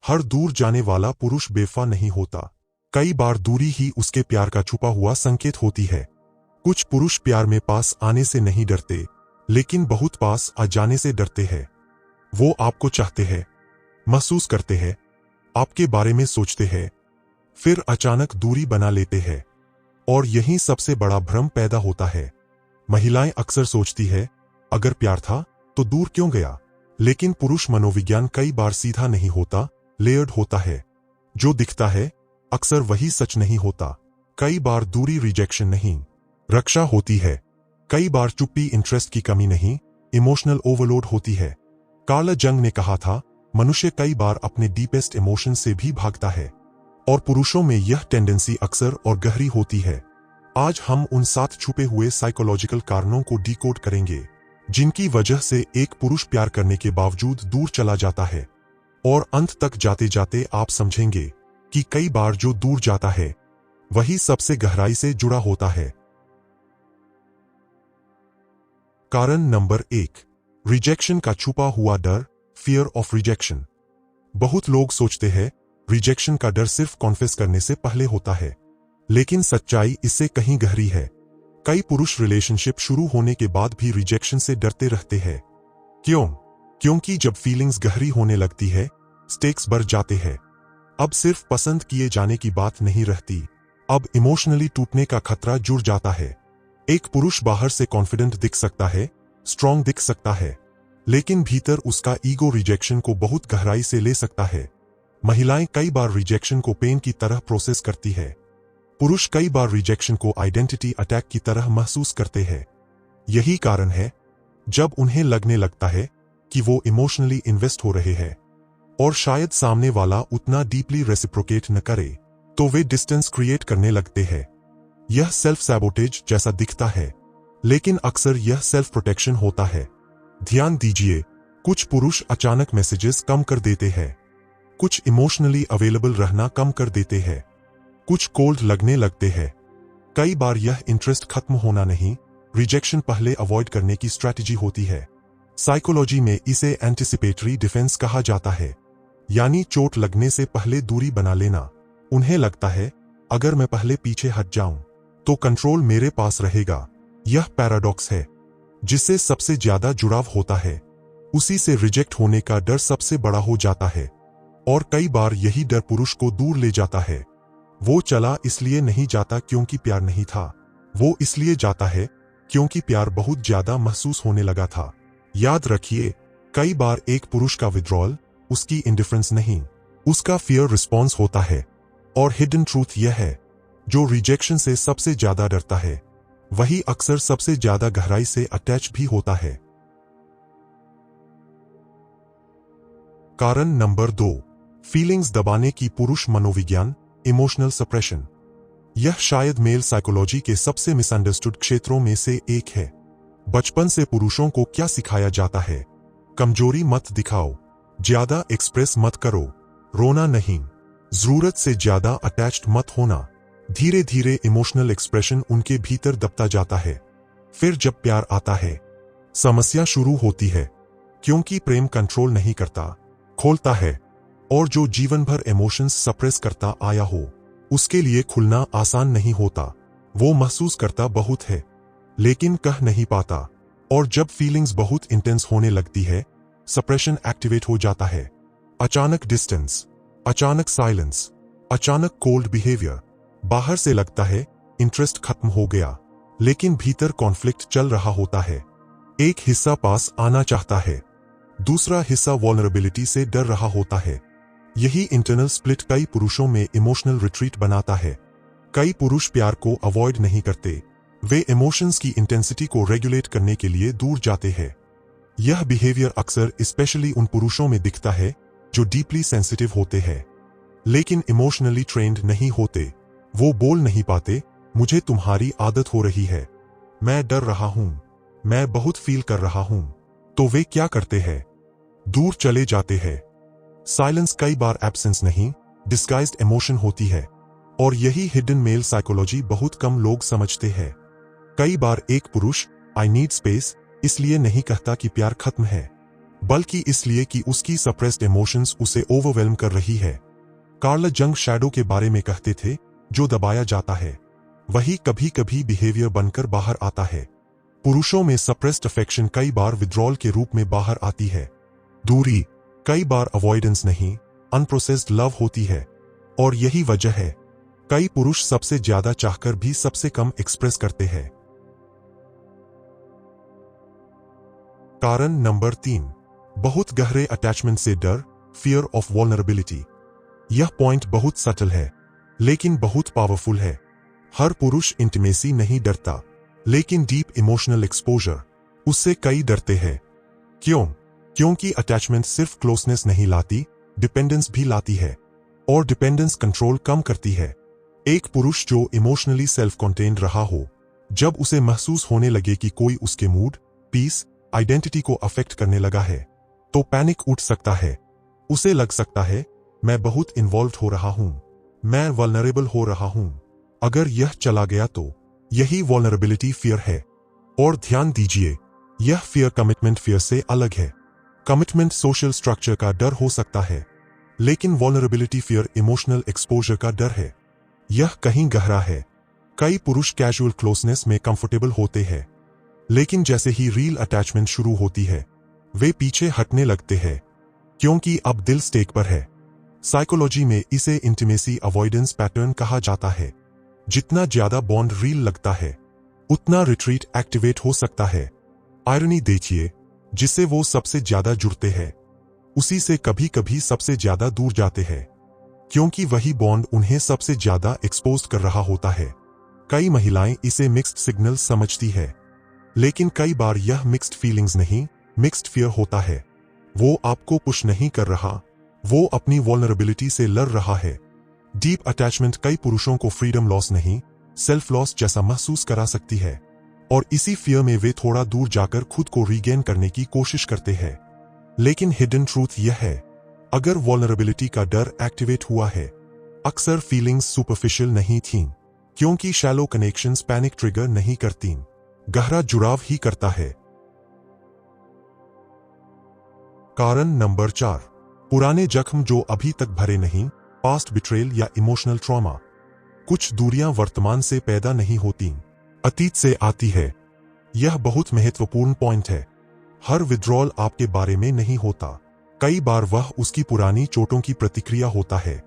हर दूर जाने वाला पुरुष बेवफा नहीं होता। कई बार दूरी ही उसके प्यार का छुपा हुआ संकेत होती है। कुछ पुरुष प्यार में पास आने से नहीं डरते, लेकिन बहुत पास आ जाने से डरते हैं। वो आपको चाहते हैं, महसूस करते हैं, आपके बारे में सोचते हैं, फिर अचानक दूरी बना लेते हैं, और यही सबसे बड़ा भ्रम पैदा होता है। महिलाएं अक्सर सोचती है, अगर प्यार था तो दूर क्यों गया? लेकिन पुरुष मनोविज्ञान कई बार सीधा नहीं होता, लेयर्ड होता है। जो दिखता है अक्सर वही सच नहीं होता। कई बार दूरी रिजेक्शन नहीं, रक्षा होती है। कई बार चुप्पी इंटरेस्ट की कमी नहीं, इमोशनल ओवरलोड होती है। कार्ल जंग ने कहा था, मनुष्य कई बार अपने डीपेस्ट इमोशन से भी भागता है, और पुरुषों में यह टेंडेंसी अक्सर और गहरी होती है। आज हम उन 7 छुपे हुए साइकोलॉजिकल कारणों को डिकोड करेंगे, जिनकी वजह से एक पुरुष प्यार करने के बावजूद दूर चला जाता है। और अंत तक जाते जाते आप समझेंगे कि कई बार जो दूर जाता है वही सबसे गहराई से जुड़ा होता है। कारण नंबर 1, रिजेक्शन का छुपा हुआ डर, फियर ऑफ रिजेक्शन। बहुत लोग सोचते हैं रिजेक्शन का डर सिर्फ कॉन्फेस करने से पहले होता है, लेकिन सच्चाई इससे कहीं गहरी है। कई पुरुष रिलेशनशिप शुरू होने के बाद भी रिजेक्शन से डरते रहते हैं। क्यों? क्योंकि जब फीलिंग्स गहरी होने लगती है, स्टेक्स बढ़ जाते हैं। अब सिर्फ पसंद किए जाने की बात नहीं रहती, अब इमोशनली टूटने का खतरा जुड़ जाता है। एक पुरुष बाहर से कॉन्फिडेंट दिख सकता है, स्ट्रांग दिख सकता है, लेकिन भीतर उसका ईगो रिजेक्शन को बहुत गहराई से ले सकता है। महिलाएं कई बार रिजेक्शन को पेन की तरह प्रोसेस करती है। पुरुष कई बार रिजेक्शन को आइडेंटिटी अटैक की तरह महसूस करते हैं। यही कारण है जब उन्हें लगने लगता है कि वो इमोशनली इन्वेस्ट हो रहे हैं, और शायद सामने वाला उतना डीपली रेसिप्रोकेट न करे, तो वे डिस्टेंस क्रिएट करने लगते हैं। यह सेल्फ सैबोटेज जैसा दिखता है, लेकिन अक्सर यह सेल्फ प्रोटेक्शन होता है। ध्यान दीजिए, कुछ पुरुष अचानक मैसेजेस कम कर देते हैं, कुछ इमोशनली अवेलेबल रहना कम कर देते हैं, कुछ कोल्ड लगने लगते हैं। कई बार यह इंटरेस्ट खत्म होना नहीं, रिजेक्शन पहले अवॉइड करने की स्ट्रैटेजी होती है। साइकोलॉजी में इसे एंटिसिपेटरी डिफेंस कहा जाता है, यानी चोट लगने से पहले दूरी बना लेना। उन्हें लगता है, अगर मैं पहले पीछे हट जाऊं तो कंट्रोल मेरे पास रहेगा। यह पैराडॉक्स है, जिससे सबसे ज्यादा जुड़ाव होता है, उसी से रिजेक्ट होने का डर सबसे बड़ा हो जाता है। और कई बार यही डर पुरुष को दूर ले जाता है। वो चला इसलिए नहीं जाता क्योंकि प्यार नहीं था, वो इसलिए जाता है क्योंकि प्यार बहुत ज्यादा महसूस होने लगा था। याद रखिए, कई बार एक पुरुष का विड्रॉल उसकी इंडिफरेंस नहीं, उसका फियर रिस्पॉन्स होता है। और हिडन ट्रूथ यह है, जो रिजेक्शन से सबसे ज्यादा डरता है वही अक्सर सबसे ज्यादा गहराई से अटैच भी होता है। कारण नंबर 2, फीलिंग्स दबाने की पुरुष मनोविज्ञान, इमोशनल सप्रेशन। यह शायद मेल साइकोलॉजी के सबसे मिसअंडरस्टूड क्षेत्रों में से एक है। बचपन से पुरुषों को क्या सिखाया जाता है? कमजोरी मत दिखाओ, ज्यादा एक्सप्रेस मत करो, रोना नहीं, जरूरत से ज्यादा अटैच्ड मत होना। धीरे धीरे इमोशनल एक्सप्रेशन उनके भीतर दबता जाता है। फिर जब प्यार आता है, समस्या शुरू होती है, क्योंकि प्रेम कंट्रोल नहीं करता, खोलता है। और जो जीवन भर इमोशंस सप्रेस करता आया हो, उसके लिए खुलना आसान नहीं होता। वो महसूस करता बहुत है, लेकिन कह नहीं पाता। और जब फीलिंग्स बहुत इंटेंस होने लगती है, सप्रेशन एक्टिवेट हो जाता है। अचानक डिस्टेंस, अचानक साइलेंस, अचानक कोल्ड बिहेवियर। बाहर से लगता है इंटरेस्ट खत्म हो गया, लेकिन भीतर कॉन्फ्लिक्ट चल रहा होता है। एक हिस्सा पास आना चाहता है, दूसरा हिस्सा वल्नरेबिलिटी से डर रहा होता है। यही इंटरनल स्प्लिट कई पुरुषों में इमोशनल रिट्रीट बनाता है। कई पुरुष प्यार को अवॉइड नहीं करते, वे इमोशंस की इंटेंसिटी को रेगुलेट करने के लिए दूर जाते हैं। यह बिहेवियर अक्सर स्पेशली उन पुरुषों में दिखता है जो डीपली सेंसिटिव होते हैं, लेकिन इमोशनली ट्रेंड नहीं होते। वो बोल नहीं पाते, मुझे तुम्हारी आदत हो रही है, मैं डर रहा हूं, मैं बहुत फील कर रहा हूं। तो वे क्या करते हैं? दूर चले जाते हैं। साइलेंस कई बार एब्सेंस नहीं, डिस्गाइज्ड इमोशन होती है। और यही हिडन मेल साइकोलॉजी बहुत कम लोग समझते हैं। कई बार एक पुरुष आई नीड स्पेस इसलिए नहीं कहता कि प्यार खत्म है, बल्कि इसलिए कि उसकी सप्रेस्ड इमोशंस उसे ओवरवेल्म कर रही है। कार्ल जंग शैडो के बारे में कहते थे, जो दबाया जाता है वही कभी कभी बिहेवियर बनकर बाहर आता है। पुरुषों में सप्रेस्ड अफेक्शन कई बार विड्रॉल के रूप में बाहर आती है। दूरी कई बार अवॉइडेंस नहीं, अनप्रोसेस्ड लव होती है। और यही वजह है कई पुरुष सबसे ज्यादा चाहकर भी सबसे कम एक्सप्रेस करते हैं। कारण नंबर 3, बहुत गहरे अटैचमेंट से डर, फियर ऑफ वल्नरेबिलिटी। यह पॉइंट बहुत सटल है लेकिन बहुत पावरफुल है। हर पुरुष इंटीमेसी नहीं डरता, लेकिन डीप इमोशनल एक्सपोजर उससे कई डरते हैं। क्यों? क्योंकि अटैचमेंट सिर्फ क्लोजनेस नहीं लाती, डिपेंडेंस भी लाती है। और डिपेंडेंस कंट्रोल कम करती है। एक पुरुष जो इमोशनली सेल्फ कंटेन्ड रहा हो, जब उसे महसूस होने लगे कि कोई उसके मूड, पीस, आइडेंटिटी को अफेक्ट करने लगा है, तो पैनिक उठ सकता है। उसे लग सकता है, मैं बहुत इन्वॉल्व हो रहा हूं, मैं वल्नरेबल हो रहा हूं। अगर यह चला गया तो यही वल्नरेबिलिटी फियर है। और ध्यान दीजिए, यह फियर कमिटमेंट फियर से अलग है। कमिटमेंट सोशल स्ट्रक्चर का डर हो सकता है, लेकिन वल्नरेबिलिटी फियर इमोशनल एक्सपोजर का डर है। यह कहीं गहरा है। कई पुरुष कैजुअल क्लोजनेस में कंफर्टेबल होते हैं, लेकिन जैसे ही रियल अटैचमेंट शुरू होती है, वे पीछे हटने लगते हैं, क्योंकि अब दिल स्टेक पर है। साइकोलॉजी में इसे इंटीमेसी अवॉइडेंस पैटर्न कहा जाता है। जितना ज्यादा बॉन्ड रियल लगता है, उतना रिट्रीट एक्टिवेट हो सकता है। आयरनी देखिए, जिससे वो सबसे ज्यादा जुड़ते हैं, उसी से कभी कभी सबसे ज्यादा दूर जाते हैं, क्योंकि वही बॉन्ड उन्हें सबसे ज्यादा एक्सपोज कर रहा होता है। कई महिलाएं इसे मिक्स्ड सिग्नल समझती है, लेकिन कई बार यह मिक्स्ड फीलिंग्स नहीं, मिक्स्ड फियर होता है। वो आपको पुश नहीं कर रहा, वो अपनी वल्नरेबिलिटी से लड़ रहा है। डीप अटैचमेंट कई पुरुषों को फ्रीडम लॉस नहीं, सेल्फ लॉस जैसा महसूस करा सकती है, और इसी फियर में वे थोड़ा दूर जाकर खुद को रीगेन करने की कोशिश करते हैं। लेकिन हिडन ट्रूथ यह है, अगर वल्नरेबिलिटी का डर एक्टिवेट हुआ है, अक्सर फीलिंग्स सुपरफिशियल नहीं थीं, क्योंकि शैलो कनेक्शंस पैनिक ट्रिगर नहीं करतीं, गहरा जुड़ाव ही करता है। कारण नंबर 4, पुराने जख्म जो अभी तक भरे नहीं, पास्ट बिट्रेल या इमोशनल ट्रॉमा। कुछ दूरियां वर्तमान से पैदा नहीं होती, अतीत से आती है। यह बहुत महत्वपूर्ण पॉइंट है। हर विड्रॉल आपके बारे में नहीं होता, कई बार वह उसकी पुरानी चोटों की प्रतिक्रिया होता है।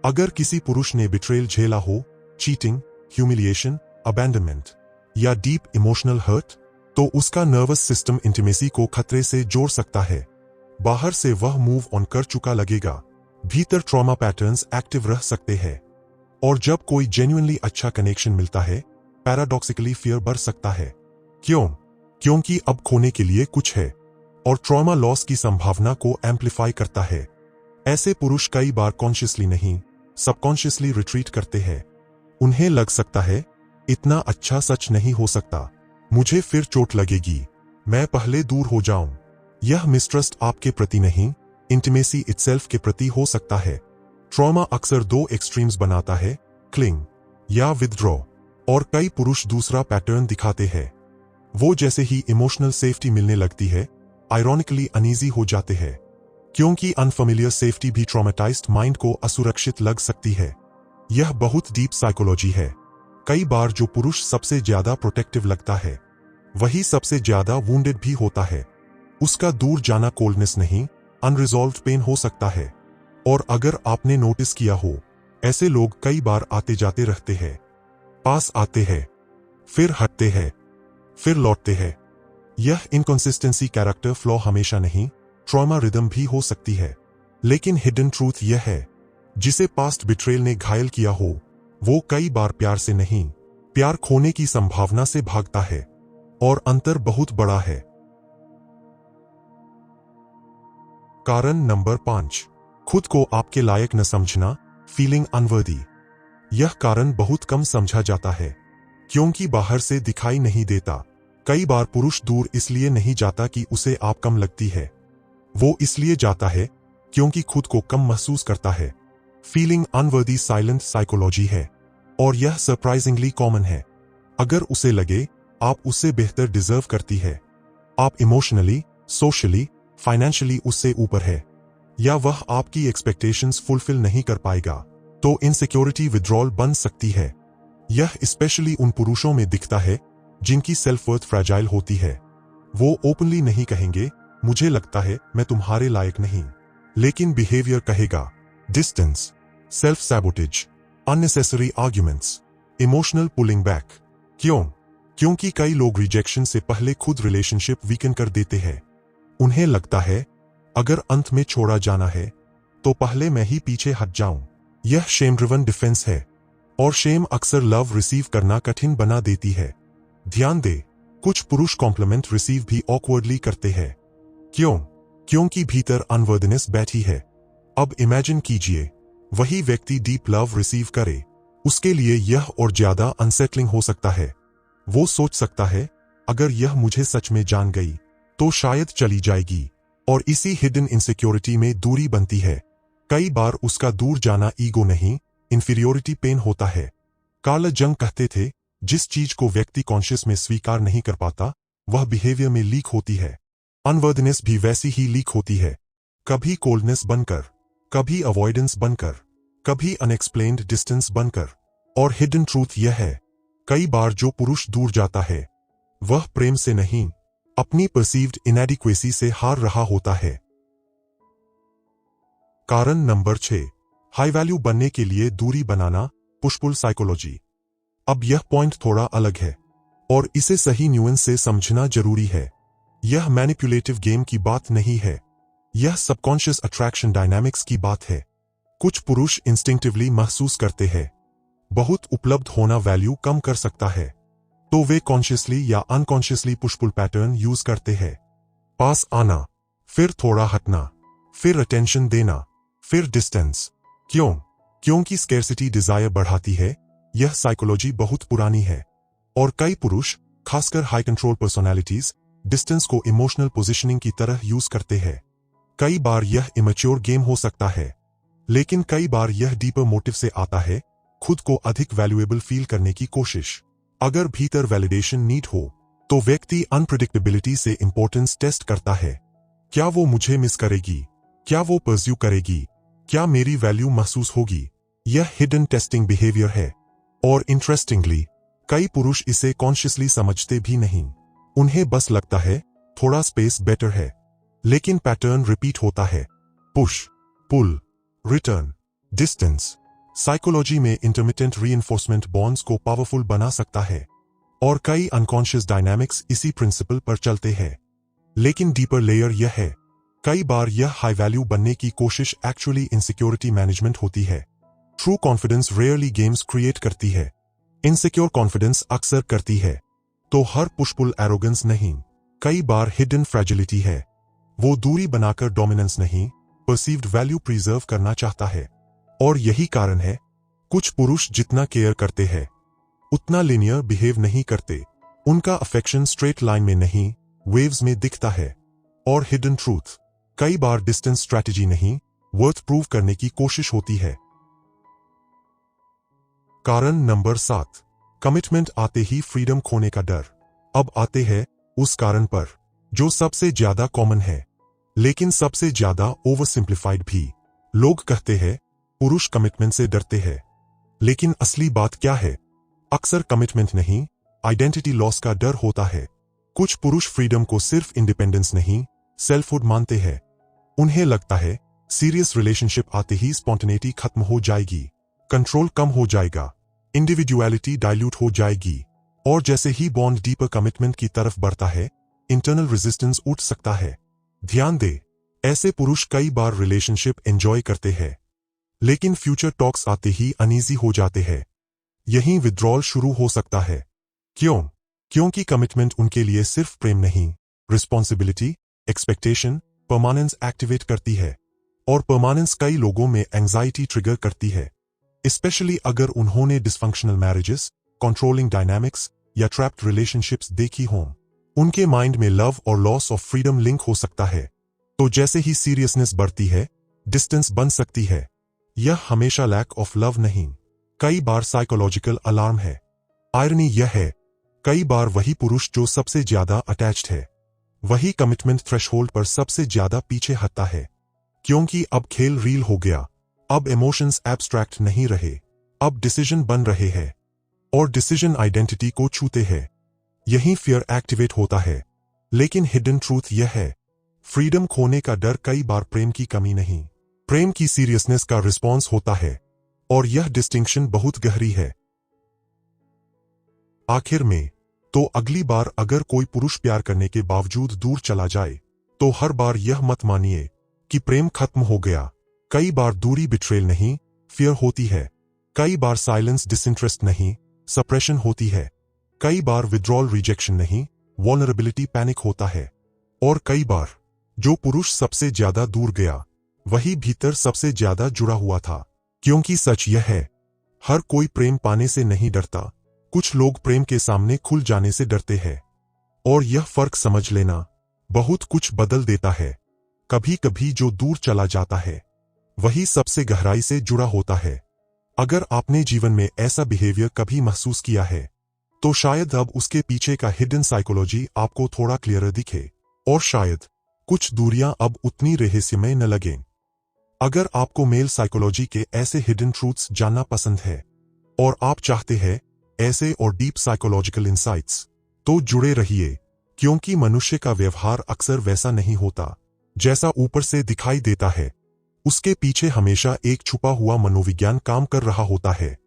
अगर किसी पुरुष ने बिट्रेल झेला हो, चीटिंग, ह्यूमिलिएशन, अबैंडनमेंट या डीप इमोशनल हर्ट, तो उसका नर्वस सिस्टम इंटीमेसी को खतरे से जोड़ सकता है। बाहर से वह मूव ऑन कर चुका लगेगा, भीतर ट्रॉमा पैटर्न्स एक्टिव रह सकते हैं। और जब कोई जेन्युइनली अच्छा कनेक्शन मिलता है, पैराडॉक्सिकली फियर बढ़ सकता है। क्यों? क्योंकि अब खोने के लिए कुछ है, और ट्रॉमा लॉस की संभावना को एम्प्लीफाई करता है। ऐसे पुरुष कई बार कॉन्शियसली नहीं, सबकॉन्शियसली रिट्रीट करते हैं। उन्हें लग सकता है, इतना अच्छा सच नहीं हो सकता, मुझे फिर चोट लगेगी, मैं पहले दूर हो जाऊं। यह मिसट्रस्ट आपके प्रति नहीं, इंटीमेसी इटसेल्फ के प्रति हो सकता है। ट्रॉमा अक्सर दो एक्सट्रीम्स बनाता है, क्लिंग या विथड्रॉ, और कई पुरुष दूसरा पैटर्न दिखाते हैं। वो जैसे ही इमोशनल सेफ्टी मिलने लगती है, आयरॉनिकली अनईजी हो जाते हैं, क्योंकि अनफेमिलियर सेफ्टी भी ट्रॉमेटाइज्ड माइंड को असुरक्षित लग सकती है। यह बहुत डीप साइकोलॉजी है। कई बार जो पुरुष सबसे ज्यादा प्रोटेक्टिव लगता है, वही सबसे ज्यादा वुंडेड भी होता है। उसका दूर जाना कोल्डनेस नहीं, अनरिजॉल्व्ड पेन हो सकता है। और अगर आपने नोटिस किया हो, ऐसे लोग कई बार आते जाते रहते हैं, पास आते हैं, फिर हटते हैं, फिर लौटते हैं। यह इनकंसिस्टेंसी कैरेक्टर फ्लॉ हमेशा नहीं, ट्रॉमा रिदम भी हो सकती है। लेकिन हिडन ट्रूथ यह है, जिसे पास्ट बिट्रेल ने घायल किया हो, वो कई बार प्यार से नहीं, प्यार खोने की संभावना से भागता है। और अंतर बहुत बड़ा है। कारण नंबर 5, खुद को आपके लायक न समझना, फीलिंग अनवर्दी। यह कारण बहुत कम समझा जाता है, क्योंकि बाहर से दिखाई नहीं देता। कई बार पुरुष दूर इसलिए नहीं जाता कि उसे आप कम लगती है, वो इसलिए जाता है क्योंकि खुद को कम महसूस करता है। फीलिंग अनवर्दी साइलेंट साइकोलॉजी है, और यह सरप्राइजिंगली कॉमन है। अगर उसे लगे आप उससे बेहतर डिजर्व करती है, आप इमोशनली, सोशली फाइनेंशियली उससे ऊपर है, या वह आपकी एक्सपेक्टेशंस फुलफिल नहीं कर पाएगा, तो इनसिक्योरिटी विड्रॉल बन सकती है। यह स्पेशली उन पुरुषों में दिखता है जिनकी सेल्फ वर्थ फ्रैजाइल होती है। वो ओपनली नहीं कहेंगे मुझे लगता है मैं तुम्हारे लायक नहीं, लेकिन बिहेवियर कहेगा। Distance, self sabotage, unnecessary arguments, emotional pulling back. क्यों? क्योंकि कई लोग रिजेक्शन से पहले खुद रिलेशनशिप वीकन कर देते हैं। उन्हें लगता है अगर अंत में छोड़ा जाना है तो पहले मैं ही पीछे हट जाऊं। यह शेम ड्रिवन डिफेंस है, और शेम अक्सर लव रिसीव करना कठिन बना देती है। ध्यान दे, कुछ पुरुष कॉम्प्लीमेंट रिसीव भी ऑकवर्डली करते हैं। क्यों? क्योंकि भीतर अनवर्दिनेस बैठी है। अब इमेजिन कीजिए वही व्यक्ति डीप लव रिसीव करे। उसके लिए यह और ज्यादा अनसेटलिंग हो सकता है। वो सोच सकता है अगर यह मुझे सच में जान गई तो शायद चली जाएगी, और इसी हिडन इनसिक्योरिटी में दूरी बनती है। कई बार उसका दूर जाना ईगो नहीं, इंफीरियोरिटी पेन होता है। कार्ल जंग कहते थे जिस चीज को व्यक्ति कॉन्शियस में स्वीकार नहीं कर पाता वह बिहेवियर में लीक होती है। अनवर्दनेस भी वैसी ही लीक होती है, कभी कोल्डनेस बनकर, कभी अवॉइडेंस बनकर, कभी अनएक्सप्लेन्ड डिस्टेंस बनकर। और हिडन ट्रूथ यह है, कई बार जो पुरुष दूर जाता है वह प्रेम से नहीं, अपनी परसीव्ड इनएडिक्वेसी से हार रहा होता है। कारण नंबर 6, हाई वैल्यू बनने के लिए दूरी बनाना, पुश पुल साइकोलॉजी। अब यह पॉइंट थोड़ा अलग है और इसे सही न्यूएंस से समझना जरूरी है। यह मैनिपुलेटिव गेम की बात नहीं है, यह सबकॉन्शियस अट्रैक्शन डायनामिक्स की बात है। कुछ पुरुष इंस्टिंक्टिवली महसूस करते हैं बहुत उपलब्ध होना वैल्यू कम कर सकता है, तो वे कॉन्शियसली या unconsciously push pull pattern use करते हैं। पास आना, फिर थोड़ा हटना, फिर अटेंशन देना, फिर डिस्टेंस। क्यों? क्योंकि स्कैर्सिटी डिजायर बढ़ाती है। यह साइकोलॉजी बहुत पुरानी है, और कई पुरुष, खासकर हाई कंट्रोल पर्सनालिटीज, डिस्टेंस को इमोशनल पोजिशनिंग की तरह यूज करते हैं। कई बार यह इमेच्योर गेम हो सकता है, लेकिन कई बार यह डीपर मोटिव से आता है, खुद को अधिक वैल्यूएबल फील करने की कोशिश। अगर भीतर वैलिडेशन नीड हो तो व्यक्ति अनप्रिडिक्टेबिलिटी से इंपॉर्टेंस टेस्ट करता है। क्या वो मुझे मिस करेगी? क्या वो परस्यू करेगी? क्या मेरी वैल्यू महसूस होगी? यह हिडन टेस्टिंग बिहेवियर है, और इंटरेस्टिंगली कई पुरुष इसे कॉन्शियसली समझते भी नहीं। उन्हें बस लगता है थोड़ा स्पेस बेटर है, लेकिन पैटर्न रिपीट होता है। पुश, पुल, रिटर्न, डिस्टेंस। साइकोलॉजी में इंटरमिटेंट रीइंफोर्समेंट बॉन्ड्स को पावरफुल बना सकता है, और कई अनकॉन्शियस डायनामिक्स इसी प्रिंसिपल पर चलते हैं। लेकिन डीपर लेयर यह है, कई बार यह हाई वैल्यू बनने की कोशिश एक्चुअली इनसिक्योरिटी मैनेजमेंट होती है। True confidence rarely games create करती है, इनसिक्योर कॉन्फिडेंस अक्सर करती है। तो हर पुश पुल एरोगेंस नहीं, कई बार हिडन फ्रैजिलिटी है। वो दूरी बनाकर डोमिनेंस नहीं, परसीव्ड वैल्यू प्रिजर्व करना चाहता है। और यही कारण है कुछ पुरुष जितना केयर करते हैं उतना लिनियर बिहेव नहीं करते। उनका अफेक्शन स्ट्रेट लाइन में नहीं, वेव्स में दिखता है। और हिडन ट्रूथ, कई बार डिस्टेंस स्ट्रैटेजी नहीं, वर्थ प्रूव करने की कोशिश होती है। कारण नंबर 7, कमिटमेंट आते ही फ्रीडम खोने का डर। अब आते हैं उस कारण पर जो सबसे ज्यादा कॉमन है, लेकिन सबसे ज्यादा ओवर सिंप्लीफाइड भी। लोग कहते हैं पुरुष कमिटमेंट से डरते हैं, लेकिन असली बात क्या है? अक्सर कमिटमेंट नहीं, आइडेंटिटी लॉस का डर होता है। कुछ पुरुष फ्रीडम को सिर्फ इंडिपेंडेंस नहीं, सेल्फहुड मानते हैं। उन्हें लगता है सीरियस रिलेशनशिप आते ही स्पॉन्टेनिटी खत्म हो जाएगी, कंट्रोल कम हो जाएगा, इंडिविजुअलिटी डाइल्यूट हो जाएगी, और जैसे ही बॉन्ड डीपर कमिटमेंट की तरफ बढ़ता है, इंटरनल रेजिस्टेंस उठ सकता है। ध्यान दे, ऐसे पुरुष कई बार रिलेशनशिप एंजॉय करते हैं, लेकिन फ्यूचर टॉक्स आते ही अनईजी हो जाते हैं। यहीं विड्रॉल शुरू हो सकता है। क्यों? क्योंकि कमिटमेंट उनके लिए सिर्फ प्रेम नहीं, रिस्पॉन्सिबिलिटी, एक्सपेक्टेशन, परमानेंस एक्टिवेट करती है। और परमानेंस कई लोगों में एंजाइटी ट्रिगर करती है, स्पेशली अगर उन्होंने डिसफंक्शनल मैरिजेस, कंट्रोलिंग डायनामिक्स या ट्रैप्ड रिलेशनशिप्स देखी हों। उनके माइंड में लव और लॉस ऑफ फ्रीडम लिंक हो सकता है। तो जैसे ही सीरियसनेस बढ़ती है, डिस्टेंस बन सकती है। यह हमेशा लैक ऑफ लव नहीं, कई बार साइकोलॉजिकल अलार्म है। आयरनी यह है, कई बार वही पुरुष जो सबसे ज्यादा अटैच्ड है, वही कमिटमेंट थ्रेशहोल्ड पर सबसे ज्यादा पीछे हटता है, क्योंकि अब खेल रील हो गया। अब इमोशंस एब्स्ट्रैक्ट नहीं रहे, अब डिसीजन बन रहे हैं, और डिसीजन आइडेंटिटी को छूते हैं। यही फियर एक्टिवेट होता है। लेकिन हिडन ट्रूथ यह है, फ्रीडम खोने का डर कई बार प्रेम की कमी नहीं, प्रेम की सीरियसनेस का रिस्पॉन्स होता है, और यह डिस्टिंक्शन बहुत गहरी है। आखिर में, तो अगली बार अगर कोई पुरुष प्यार करने के बावजूद दूर चला जाए, तो हर बार यह मत मानिए कि प्रेम खत्म हो गया। कई बार दूरी बिट्रेल नहीं, फियर होती है। कई बार साइलेंस डिसइंटरेस्ट नहीं, सप्रेशन होती है। कई बार विड्रॉल रिजेक्शन नहीं, वल्नरेबिलिटी पैनिक होता है। और कई बार जो पुरुष सबसे ज्यादा दूर गया, वही भीतर सबसे ज्यादा जुड़ा हुआ था। क्योंकि सच यह है, हर कोई प्रेम पाने से नहीं डरता, कुछ लोग प्रेम के सामने खुल जाने से डरते हैं। और यह फर्क समझ लेना बहुत कुछ बदल देता है। कभी कभी जो दूर चला जाता है, वही सबसे गहराई से जुड़ा होता है। अगर आपने जीवन में ऐसा बिहेवियर कभी महसूस किया है, तो शायद अब उसके पीछे का हिडन साइकोलॉजी आपको थोड़ा क्लियर दिखे, और शायद कुछ दूरियां अब उतनी रहस्यमय न लगें। अगर आपको मेल साइकोलॉजी के ऐसे हिडन ट्रूथ्स जानना पसंद है, और आप चाहते हैं ऐसे और डीप साइकोलॉजिकल इंसाइट्स, तो जुड़े रहिए, क्योंकि मनुष्य का व्यवहार अक्सर वैसा नहीं होता जैसा ऊपर से दिखाई देता है। उसके पीछे हमेशा एक छुपा हुआ मनोविज्ञान काम कर रहा होता है।